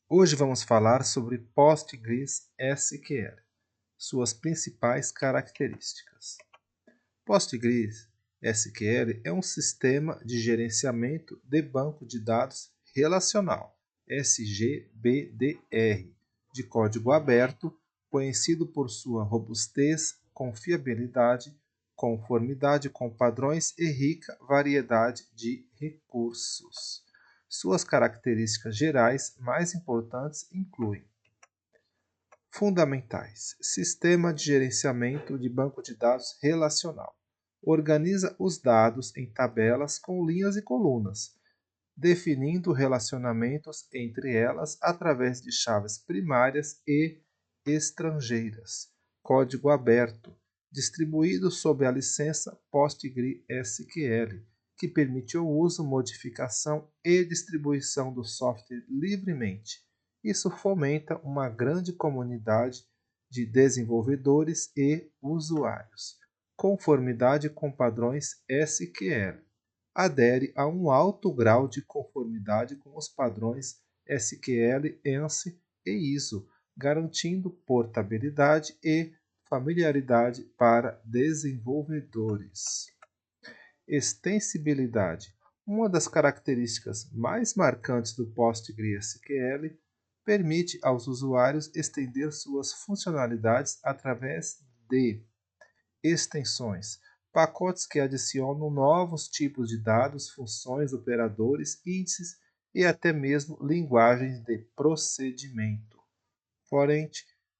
Hoje vamos falar sobre PostgreSQL, suas principais características. PostgreSQL é um sistema de gerenciamento de banco de dados relacional, SGBDR, de código aberto, conhecido por sua robustez, confiabilidade, conformidade com padrões e rica variedade de recursos. Suas características gerais mais importantes incluem: fundamentais: sistema de gerenciamento de banco de dados relacional. Organiza os dados em tabelas com linhas e colunas, definindo relacionamentos entre elas através de chaves primárias e estrangeiras. Código aberto, distribuído sob a licença PostgreSQL, que permite o uso, modificação e distribuição do software livremente. Isso fomenta uma grande comunidade de desenvolvedores e usuários. Conformidade com padrões SQL. Adere a um alto grau de conformidade com os padrões SQL, ANSI e ISO, garantindo portabilidade e familiaridade para desenvolvedores. Extensibilidade. Uma das características mais marcantes do PostgreSQL permite aos usuários estender suas funcionalidades através de extensões, pacotes que adicionam novos tipos de dados, funções, operadores, índices e até mesmo linguagens de procedimento. Foreign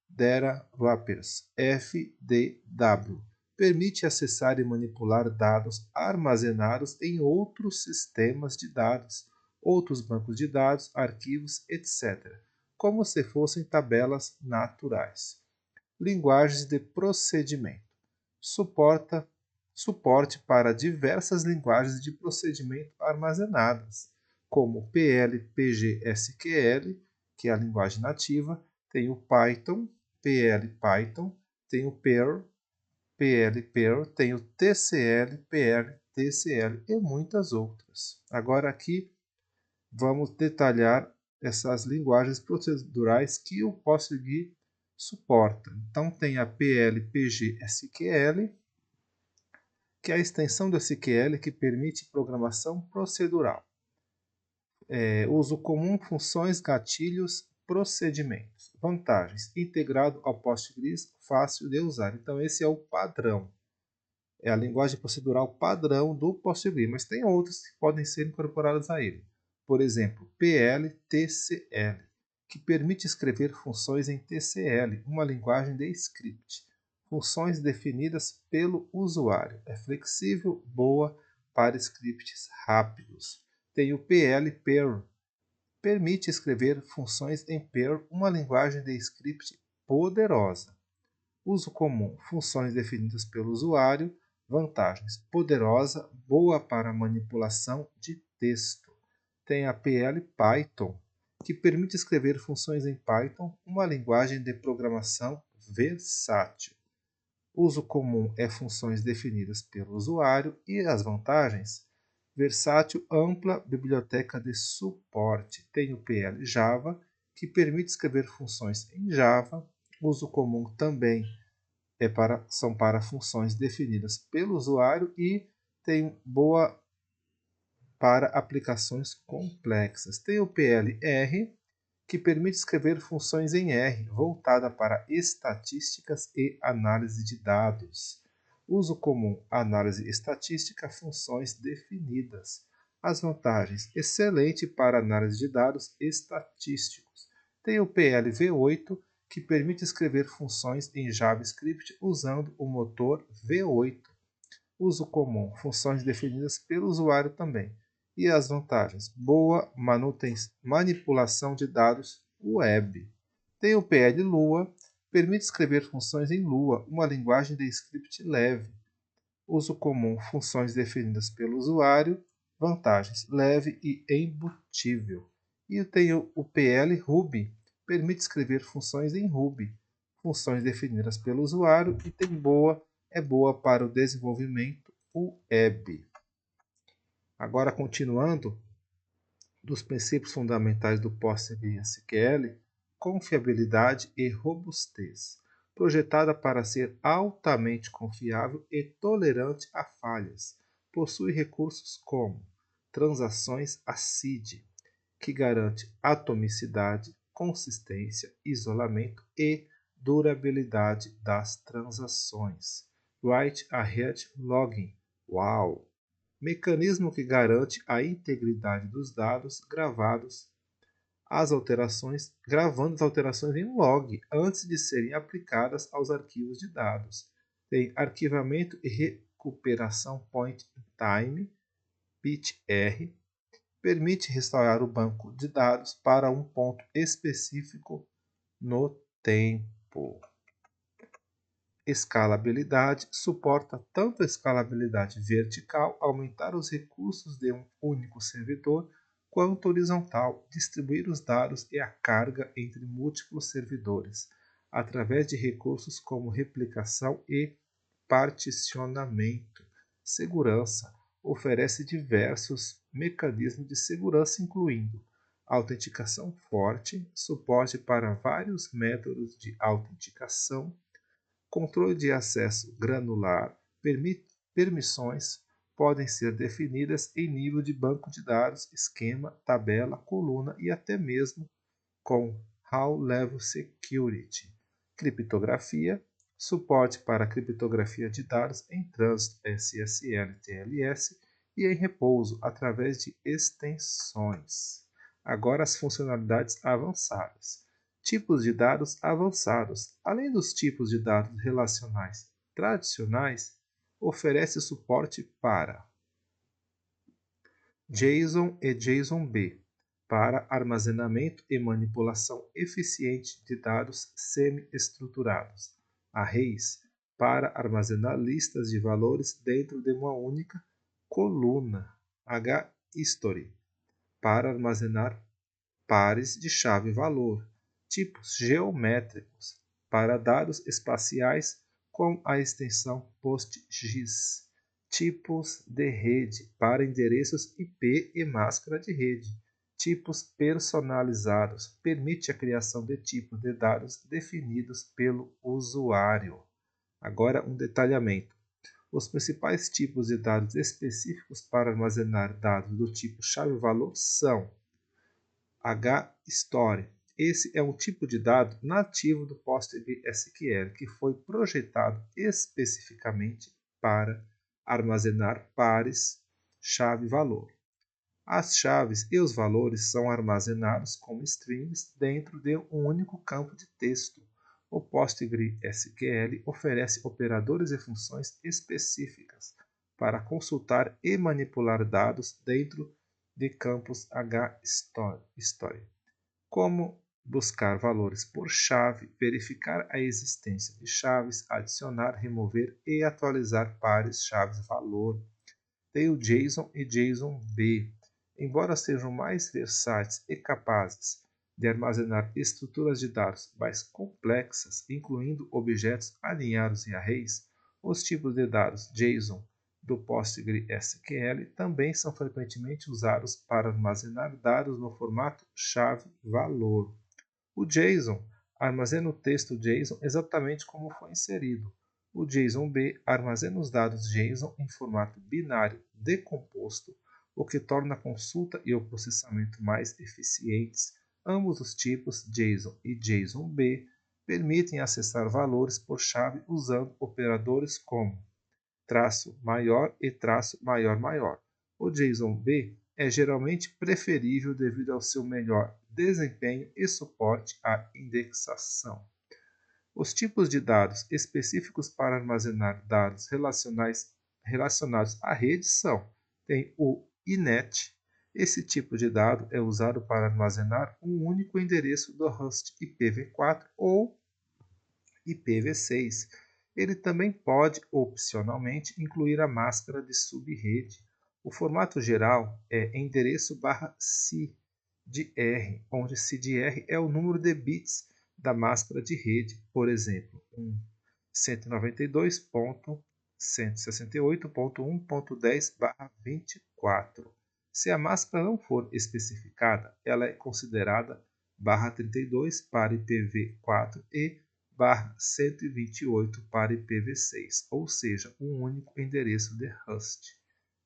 Data Wrappers, FDW, permite acessar e manipular dados armazenados em outros sistemas de dados, outros bancos de dados, arquivos, etc., como se fossem tabelas naturais. Linguagens de procedimento. Suporte para diversas linguagens de procedimento armazenadas, como PL/PG/SQL, que é a linguagem nativa, tem o Python, PL/Python, tem o Perl, PL/Perl, tem o TCL, PL/TCL e muitas outras. Agora aqui vamos detalhar essas linguagens procedurais que o PostgreSQL suporta. Então tem a PL/PG/SQL, que é a extensão do SQL que permite programação procedural. Uso comum, funções, gatilhos, procedimentos. Vantagens: integrado ao Postgres, fácil de usar. Então esse é o padrão. É a linguagem procedural padrão do Postgres, mas tem outras que podem ser incorporadas a ele. Por exemplo, PL/TCL, que permite escrever funções em TCL, uma linguagem de script. Funções definidas pelo usuário. É flexível, boa para scripts rápidos. Tem o PL/Perl, permite escrever funções em Perl, uma linguagem de script poderosa. Uso comum, funções definidas pelo usuário. Vantagens: poderosa, boa para manipulação de texto. Tem a PL/Python, que permite escrever funções em Python, uma linguagem de programação versátil. Uso comum é funções definidas pelo usuário. E as vantagens: versátil, ampla biblioteca de suporte. Tem o PL/Java, que permite escrever funções em Java. Uso comum também são para funções definidas pelo usuário e tem boa para aplicações complexas. Tem o PLR, que permite escrever funções em R, voltada para estatísticas e análise de dados. Uso comum, análise estatística, funções definidas. As vantagens: excelente para análise de dados estatísticos. Tem o PLV8, que permite escrever funções em JavaScript usando o motor V8. Uso comum, funções definidas pelo usuário também. E as vantagens: boa manipulação de dados web. Tem o PL Lua, permite escrever funções em Lua, uma linguagem de script leve. Uso comum, funções definidas pelo usuário. Vantagens: leve e embutível. E tem o PL Ruby, permite escrever funções em Ruby, funções definidas pelo usuário e é boa para o desenvolvimento web. Agora, continuando, dos princípios fundamentais do PostgreSQL, confiabilidade e robustez, projetada para ser altamente confiável e tolerante a falhas. Possui recursos como transações ACID, que garante atomicidade, consistência, isolamento e durabilidade das transações. Write Ahead Logging. Uau! Mecanismo que garante a integridade dos dados gravados, gravando as alterações em log antes de serem aplicadas aos arquivos de dados. Tem arquivamento e recuperação point in time, PIT-R, permite restaurar o banco de dados para um ponto específico no tempo. Escalabilidade suporta tanto a escalabilidade vertical, aumentar os recursos de um único servidor, quanto horizontal, distribuir os dados e a carga entre múltiplos servidores, através de recursos como replicação e particionamento. Segurança oferece diversos mecanismos de segurança, incluindo autenticação forte, suporte para vários métodos de autenticação, controle de acesso granular, permissões podem ser definidas em nível de banco de dados, esquema, tabela, coluna e até mesmo com High Level Security. Criptografia, suporte para criptografia de dados em trânsito SSL/TLS e em repouso através de extensões. Agora as funcionalidades avançadas. Tipos de dados avançados. Além dos tipos de dados relacionais tradicionais, oferece suporte para JSON e JSON-B, para armazenamento e manipulação eficiente de dados semi-estruturados. Arrays, para armazenar listas de valores dentro de uma única coluna. History, para armazenar pares de chave-valor. Tipos geométricos, para dados espaciais com a extensão PostGIS. Tipos de rede, para endereços IP e máscara de rede. Tipos personalizados, permite a criação de tipos de dados definidos pelo usuário. Agora um detalhamento. Os principais tipos de dados específicos para armazenar dados do tipo chave-valor são HStory. Esse é um tipo de dado nativo do PostgreSQL que foi projetado especificamente para armazenar pares chave-valor. As chaves e os valores são armazenados como strings dentro de um único campo de texto. O PostgreSQL oferece operadores e funções específicas para consultar e manipular dados dentro de campos HStory, como buscar valores por chave, verificar a existência de chaves, adicionar, remover e atualizar pares chaves-valor. Tem o JSON e JSON-B. Embora sejam mais versáteis e capazes de armazenar estruturas de dados mais complexas, incluindo objetos alinhados e arrays, os tipos de dados JSON do PostgreSQL também são frequentemente usados para armazenar dados no formato chave-valor. O JSON armazena o texto JSON exatamente como foi inserido. O JSON-B armazena os dados JSON em formato binário decomposto, o que torna a consulta e o processamento mais eficientes. Ambos os tipos, JSON e JSON-B, permitem acessar valores por chave usando operadores como traço maior e traço maior maior. O JSON-B é geralmente preferível devido ao seu melhor desempenho e suporte à indexação. Os tipos de dados específicos para armazenar dados relacionados à rede são: tem o INET. Esse tipo de dado é usado para armazenar um único endereço do host IPv4 ou IPv6. Ele também pode, opcionalmente, incluir a máscara de subrede. O formato geral é endereço/CDR, onde CDR é o número de bits da máscara de rede, por exemplo, 192.168.1.10/24. Se a máscara não for especificada, ela é considerada /32 para IPv4 e /128 para IPv6, ou seja, um único endereço de host.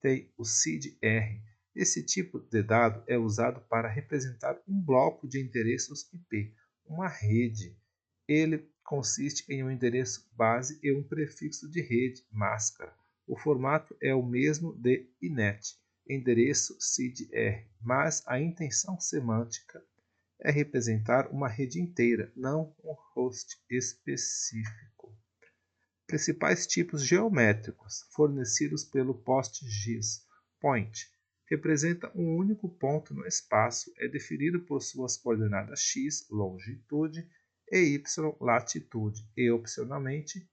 Tem o CID-R. Esse tipo de dado é usado para representar um bloco de endereços IP, uma rede. Ele consiste em um endereço base e um prefixo de rede, máscara. O formato é o mesmo de INET, endereço CID-R, mas a intenção semântica é representar uma rede inteira, não um host específico. Principais tipos geométricos fornecidos pelo PostGIS. Point representa um único ponto no espaço, é definido por suas coordenadas x, longitude, e y, latitude, e opcionalmente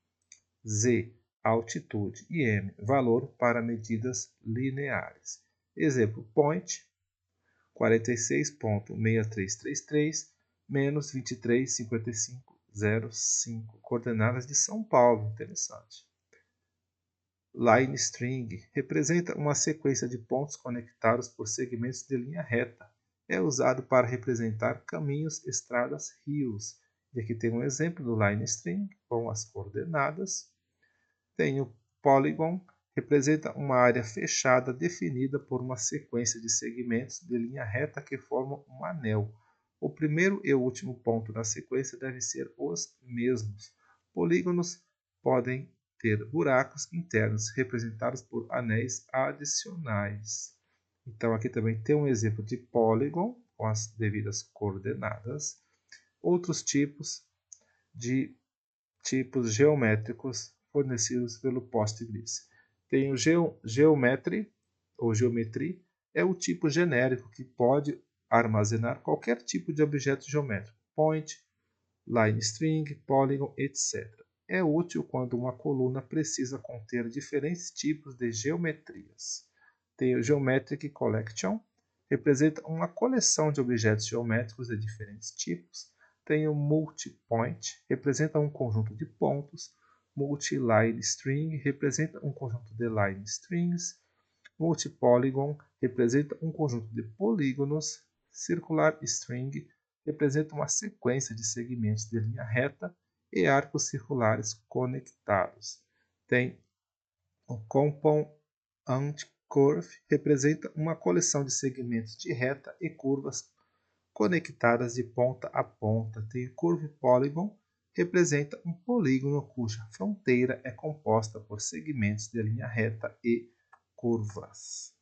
z, altitude, e m, valor para medidas lineares. Exemplo: point 46.6333 menos 23,5505, coordenadas de São Paulo. Interessante. Line string representa uma sequência de pontos conectados por segmentos de linha reta. É usado para representar caminhos, estradas, rios. E aqui tem um exemplo do line string com as coordenadas. Tem o polygon, representa uma área fechada definida por uma sequência de segmentos de linha reta que formam um anel. O primeiro e o último ponto da sequência devem ser os mesmos. Polígonos podem ter buracos internos representados por anéis adicionais. Então aqui também tem um exemplo de polígono com as devidas coordenadas. Outros tipos de tipos geométricos fornecidos pelo PostGIS. Tem o Geometry, ou Geometry, é o tipo genérico que pode armazenar qualquer tipo de objeto geométrico, point, line string, polygon, etc. É útil quando uma coluna precisa conter diferentes tipos de geometrias. Tem o Geometric Collection, representa uma coleção de objetos geométricos de diferentes tipos. Tem o Multipoint, representa um conjunto de pontos. Multiline String representa um conjunto de line strings. Multipolygon representa um conjunto de polígonos. Circular String representa uma sequência de segmentos de linha reta e arcos circulares conectados. Tem o Compound Curve, representa uma coleção de segmentos de reta e curvas conectadas de ponta a ponta. Tem o Curve Polygon, representa um polígono cuja fronteira é composta por segmentos de linha reta e curvas.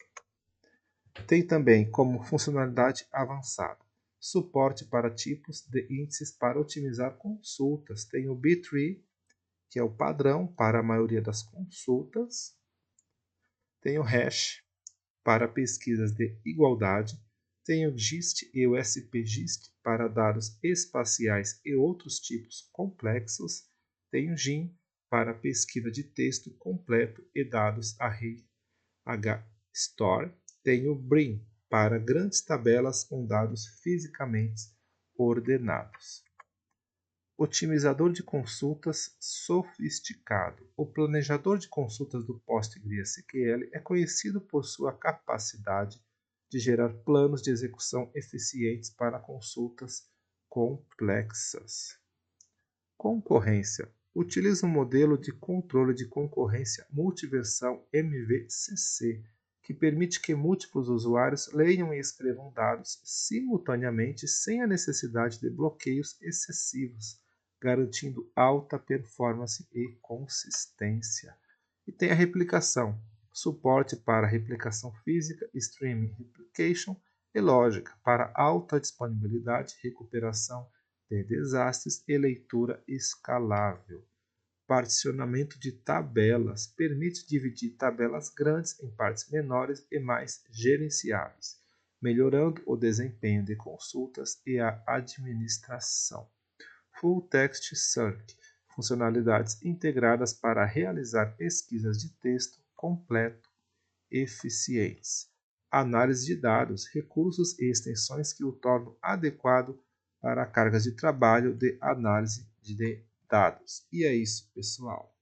Tem também como funcionalidade avançada suporte para tipos de índices para otimizar consultas. Tem o B-Tree, que é o padrão para a maioria das consultas. Tem o Hash para pesquisas de igualdade. Tem o GIST e o SPGIST para dados espaciais e outros tipos complexos. Tem o GIN para pesquisa de texto completo e dados Array HStore. Tem o BRIM para grandes tabelas com dados fisicamente ordenados. Otimizador de consultas sofisticado. O planejador de consultas do PostgreSQL é conhecido por sua capacidade de gerar planos de execução eficientes para consultas complexas. Concorrência. Utiliza um modelo de controle de concorrência multiversão MVCC, que permite que múltiplos usuários leiam e escrevam dados simultaneamente sem a necessidade de bloqueios excessivos, garantindo alta performance e consistência. E tem a replicação, suporte para replicação física, streaming replication e lógica para alta disponibilidade, recuperação de desastres e leitura escalável. Particionamento de tabelas permite dividir tabelas grandes em partes menores e mais gerenciáveis, melhorando o desempenho de consultas e a administração. Full Text Search, funcionalidades integradas para realizar pesquisas de texto completo eficientes. Análise de dados, recursos e extensões que o tornam adequado para cargas de trabalho de análise de dados. E é isso, pessoal.